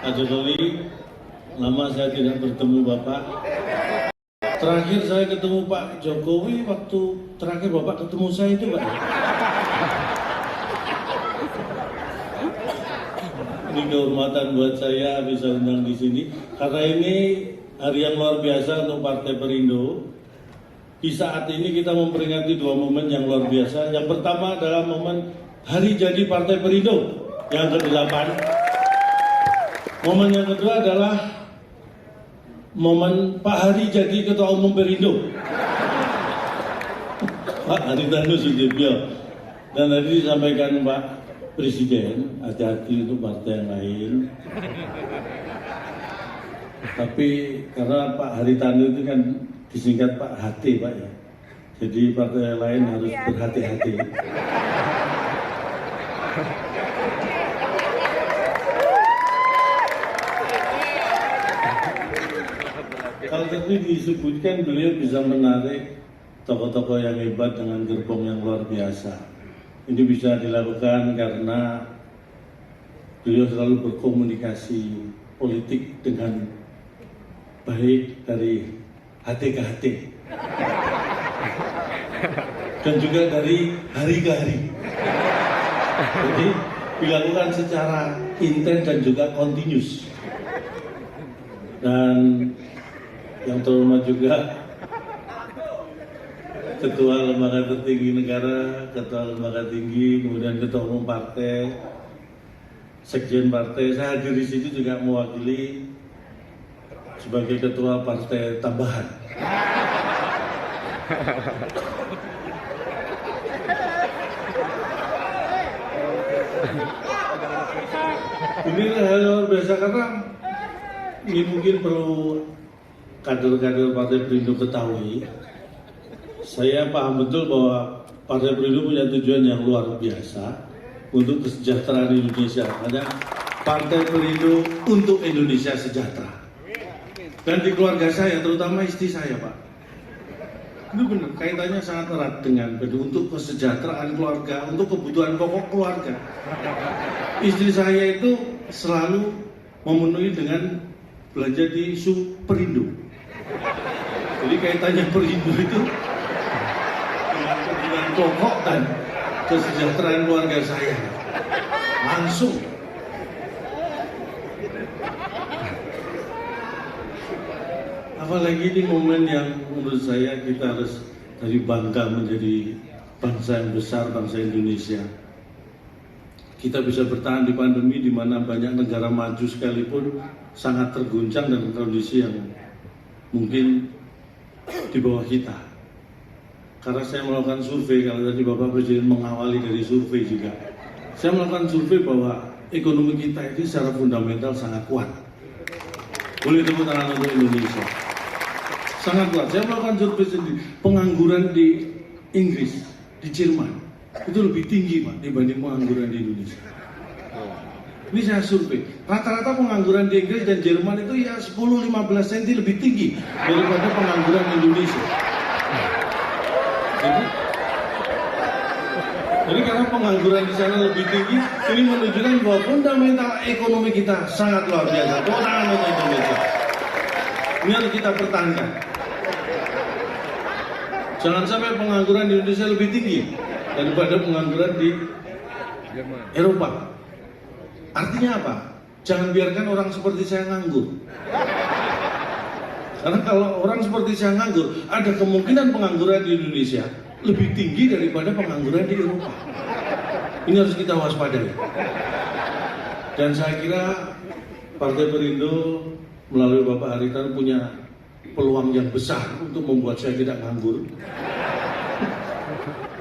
Pak Jokowi, lama saya tidak bertemu Bapak. Terakhir saya ketemu Pak Jokowi waktu terakhir Bapak ketemu saya itu Pak. Ini kehormatan buat saya bisa undang di sini karena ini hari yang luar biasa untuk Partai Perindo. Di saat ini kita memperingati dua momen yang luar biasa. Yang pertama adalah momen hari jadi Partai Perindo yang ke-8. Momen yang kedua adalah momen Pak Hari jadi Ketua Umum Perindo. Pak Haritanu Sudibyo. Dan tadi disampaikan Pak Presiden, hati-hati untuk partai yang lain. Tapi karena Pak Haritanu itu kan disingkat Pak HT Pak ya. Jadi partai yang lain harus berhati-hati. Kalau tadi disebutkan beliau bisa menarik tokoh-tokoh yang hebat dengan gerbong yang luar biasa. Ini bisa dilakukan karena beliau selalu berkomunikasi politik dengan baik dari hati ke hati. Dan juga dari hari ke hari. Jadi dilakukan secara intens dan juga continuous. Dan yang terhormat juga Ketua Lembaga Tertinggi Negara, Ketua Lembaga Tinggi, kemudian Ketua Umum Partai, Sekjen Partai. Saya hadir di situ juga mewakili sebagai Ketua Partai Tambahan. Ini hal luar biasa karena ini mungkin perlu kader-kader Partai Perindo ketahui. Saya paham betul bahwa Partai Perindo punya tujuan yang luar biasa untuk kesejahteraan Indonesia. Makanya Partai Perindo untuk Indonesia sejahtera. Dan di keluarga saya, terutama istri saya Pak, itu benar, kaitannya sangat erat dengan untuk kesejahteraan keluarga, untuk kebutuhan pokok keluarga. Istri saya itu selalu memenuhi dengan belanja di isu Perindo. Jadi kaitannya Perindo itu dengan kebutuhan pokok dan kesejahteraan keluarga saya. Langsung. Apalagi di momen yang menurut saya kita harus dari bangga menjadi bangsa yang besar, bangsa Indonesia. Kita bisa bertahan di pandemi di mana banyak negara maju sekalipun sangat terguncang dengan kondisi yang mungkin di bawah kita. Karena saya melakukan survei, kalau tadi Bapak Presiden mengawali dari survei juga. Saya melakukan survei bahwa ekonomi kita ini secara fundamental sangat kuat. Boleh tepuk tangan untuk Indonesia. Sangat kuat. Saya melakukan survei sendiri. Pengangguran di Inggris, di Jerman, itu lebih tinggi Pak dibanding pengangguran di Indonesia. Ini saya survei. Rata-rata pengangguran di Inggris dan Jerman itu ya 10-15 cm lebih tinggi daripada pengangguran Indonesia. Jadi karena pengangguran di sana lebih tinggi, ini menunjukkan bahwa fundamental ekonomi kita sangat luar biasa. Tangan untuk Indonesia. Ini harus kita pertahankan. Jangan sampai pengangguran di Indonesia lebih tinggi daripada pengangguran di Eropa. Artinya apa? Jangan biarkan orang seperti saya nganggur. Karena kalau orang seperti saya nganggur, ada kemungkinan pengangguran di Indonesia lebih tinggi daripada pengangguran di Eropa. Ini harus kita waspadai. Dan saya kira Partai Perindo melalui Bapak Haritanu punya peluang yang besar untuk membuat saya tidak nganggur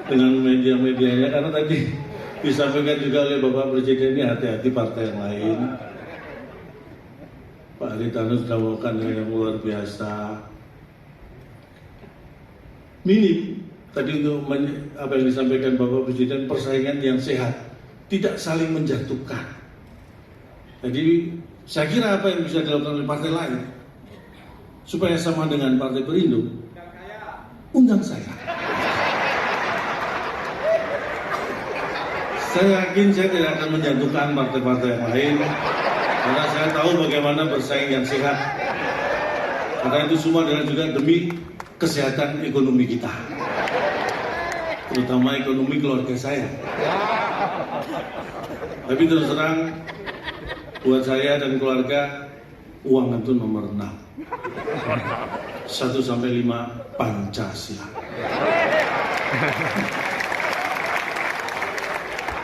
dengan media-medianya, karena tadi disampaikan juga oleh Bapak Presiden, ini hati-hati partai yang lain. Pak Haritanu sudah melakukan yang luar biasa. Minim tadi untuk apa yang disampaikan Bapak Presiden, persaingan yang sehat, tidak saling menjatuhkan. Jadi saya kira apa yang bisa dilakukan oleh partai lain supaya sama dengan Partai Perindo, undang saya. Saya yakin saya tidak akan menjatuhkan partai-partai yang lain. Karena saya tahu bagaimana bersaing yang sehat. Karena itu semua adalah juga demi kesehatan ekonomi kita, terutama ekonomi keluarga saya. Tapi terus terang, buat saya dan keluarga, uang itu nomor 6. 1 sampai 5 Pancasila.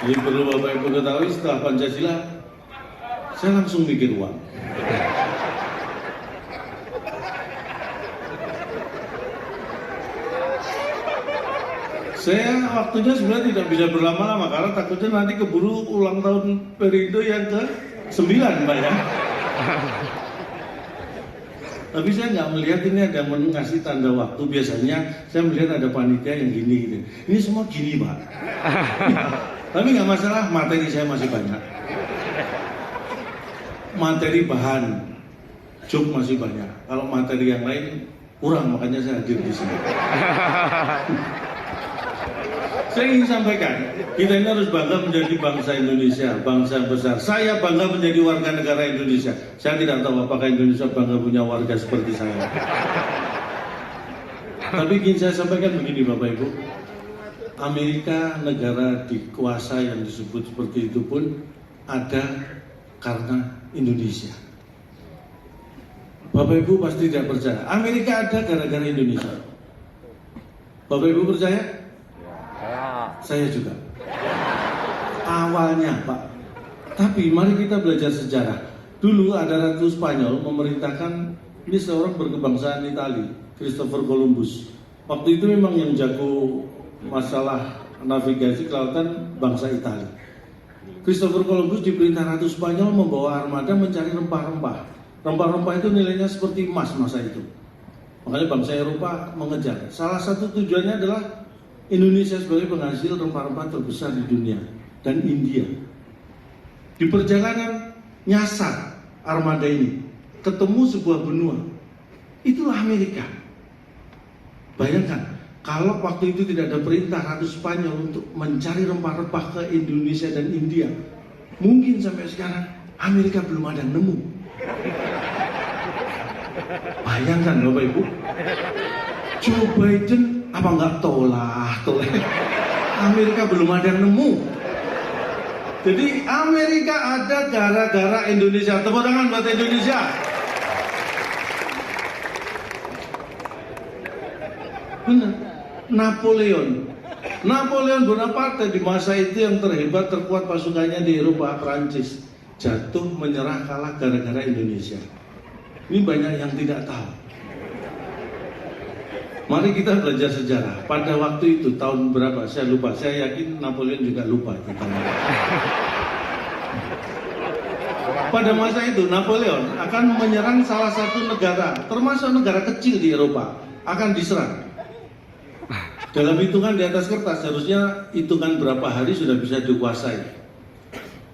Jadi perlu Bapak Ibu ketahui, setelah Pancasila, saya langsung mikir uang. Saya waktunya sebenarnya tidak bisa berlama-lama karena takutnya nanti keburu ulang tahun periode yang ke-9, Mbak ya. Tapi saya nggak melihat ini ada mengasih tanda waktu. Biasanya saya melihat ada panitia yang gini gitu. Ini semua gini, Pak. Tapi nggak masalah, materi saya masih banyak. Materi bahan, joke masih banyak. Kalau materi yang lain kurang, makanya saya hadir di sini. Saya ingin sampaikan, kita ini harus bangga menjadi bangsa Indonesia, bangsa besar. Saya bangga menjadi warga negara Indonesia. Saya tidak tahu apakah Indonesia bangga punya warga seperti saya. Tapi ingin saya sampaikan begini Bapak Ibu, Amerika negara dikuasa yang disebut seperti itu pun ada karena Indonesia. Bapak Ibu pasti tidak percaya, Amerika ada gara-gara Indonesia. Bapak Ibu percaya? Saya juga. Awalnya Pak. Tapi mari kita belajar sejarah. Dulu ada Ratu Spanyol memerintahkan, ini seorang berkebangsaan Itali, Christopher Columbus. Waktu itu memang yang jago masalah navigasi ke lautan bangsa Itali. Christopher Columbus diperintah Ratu Spanyol membawa armada mencari rempah-rempah. Rempah-rempah itu nilainya seperti emas masa itu. Makanya bangsa Eropa mengejar. Salah satu tujuannya adalah Indonesia sebagai penghasil rempah-rempah terbesar di dunia dan India. Di perjalanan nyasar armada ini ketemu sebuah benua. Itulah Amerika. Bayangkan kalau waktu itu tidak ada perintah Ratu Spanyol untuk mencari rempah-rempah ke Indonesia dan India, mungkin sampai sekarang Amerika belum ada yang nemu. Bayangkan Bapak Ibu, Joe Biden apa enggak tolak. Amerika belum ada yang nemu. Jadi Amerika ada gara-gara Indonesia. Tepuk tangan buat Indonesia. Benar. Napoleon Bonaparte di masa itu yang terhebat, terkuat pasukannya di Eropa, Prancis, jatuh menyerah kalah gara-gara Indonesia. Ini banyak yang tidak tahu. Mari kita belajar sejarah. Pada waktu itu tahun berapa? Saya lupa. Saya yakin Napoleon juga lupa itu tahun. Pada masa itu Napoleon akan menyerang salah satu negara, termasuk negara kecil di Eropa, akan diserang. Dalam hitungan di atas kertas harusnya hitungan berapa hari sudah bisa dikuasai.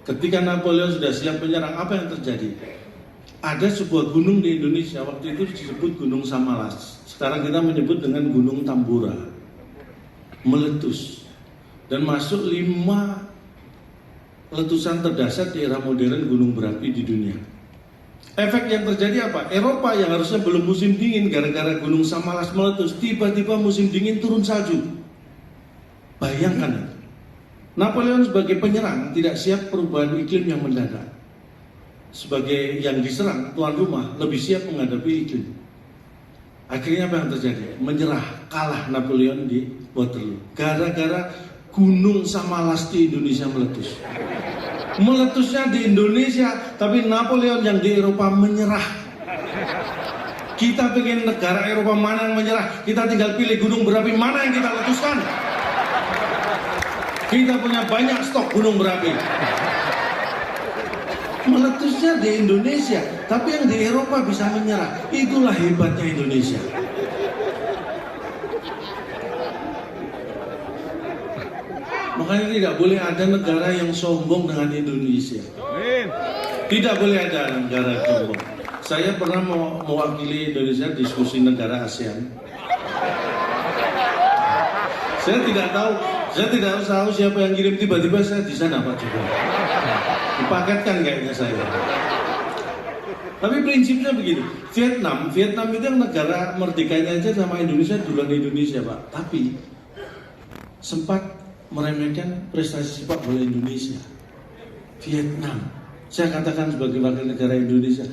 Ketika Napoleon sudah siap menyerang, apa yang terjadi? Ada sebuah gunung di Indonesia, waktu itu disebut Gunung Samalas. Sekarang kita menyebut dengan Gunung Tambora. Meletus dan masuk 5 letusan terdahsyat di era modern gunung berapi di dunia. Efek yang terjadi apa? Eropa yang harusnya belum musim dingin gara-gara Gunung Samalas meletus, tiba-tiba musim dingin turun salju. Bayangkan, Napoleon sebagai penyerang tidak siap perubahan iklim yang mendadak. Sebagai yang diserang, tuan rumah lebih siap menghadapi iklim. Akhirnya apa yang terjadi? Menyerah, kalah Napoleon di Waterloo. Gara-gara Gunung Samalas di Indonesia meletus. Meletusnya di Indonesia, tapi Napoleon yang di Eropa menyerah. Kita pengen negara Eropa mana yang menyerah? Kita tinggal pilih gunung berapi mana yang kita letuskan. Kita punya banyak stok gunung berapi. Meletusnya di Indonesia, tapi yang di Eropa bisa menyerah. Itulah hebatnya Indonesia. Makanya tidak boleh ada negara yang sombong dengan Indonesia. Tidak boleh ada negara sombong. Saya pernah mewakili Indonesia diskusi negara ASEAN. Saya tidak tahu siapa yang kirim, tiba-tiba saya di sana Pak Jokowi. Dipaketkan kayaknya saya. Tapi prinsipnya begini, Vietnam itu yang negara merdekanya aja sama Indonesia duluan Indonesia Pak. Tapi sempat meremehkan prestasi sepak bola Indonesia. Vietnam, saya katakan sebagai wakil negara Indonesia,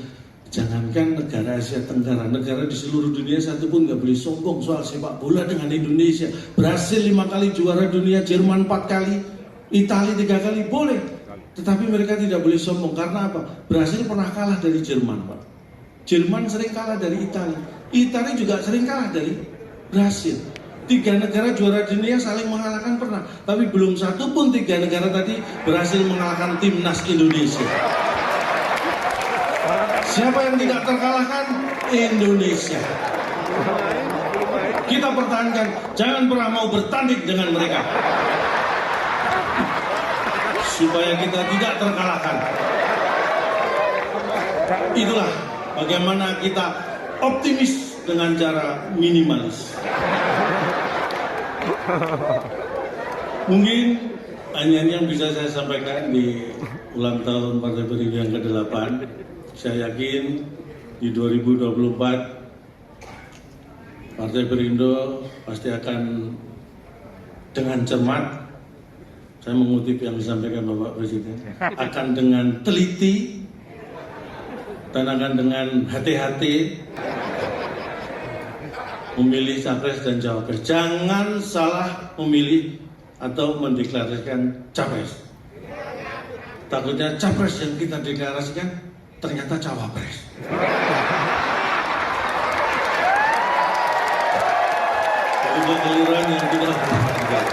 jangankan negara Asia Tenggara, negara di seluruh dunia satu pun nggak boleh sombong soal sepak bola dengan Indonesia. Brasil 5 kali juara dunia, Jerman 4 kali, Italia 3 kali, boleh. Tetapi mereka tidak boleh sombong, karena apa? Brasil pernah kalah dari Jerman Pak. Jerman sering kalah dari Italia, Italia juga sering kalah dari Brasil. 3 negara juara dunia saling mengalahkan pernah, tapi belum satu pun 3 negara tadi berhasil mengalahkan timnas Indonesia. Siapa yang tidak terkalahkan? Indonesia. Kita pertahankan, jangan pernah mau bertanding dengan mereka, supaya kita tidak terkalahkan. Itulah bagaimana kita optimis dengan cara minimalis. Mungkin hanya ini yang bisa saya sampaikan di ulang tahun Partai Perindo yang ke-8. Saya yakin di 2024 Partai Perindo pasti akan dengan cermat, saya mengutip yang disampaikan Bapak Presiden, akan dengan teliti dan akan dengan hati-hati memilih capres dan cawapres. Jangan salah memilih atau mendeklarasikan capres. Takutnya capres yang kita deklarasikan ternyata cawapres. Itu kekeliruan yang kita lakukan.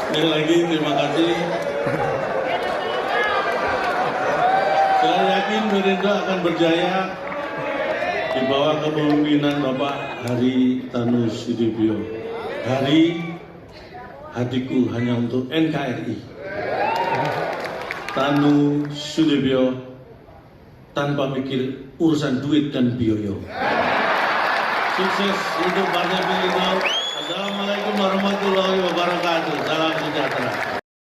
Sekali lagi terima kasih. Saya yakin Perindo akan berjaya di bawah kepemimpinan Bapak Hari Tanus Sudibyo. Hari, hatiku hanya untuk NKRI. Tanu Sudibyo, tanpa mikir urusan duit dan biaya. Sukses untuk Partai Perindo. Assalamualaikum warahmatullahi wabarakatuh. Salam sejahtera.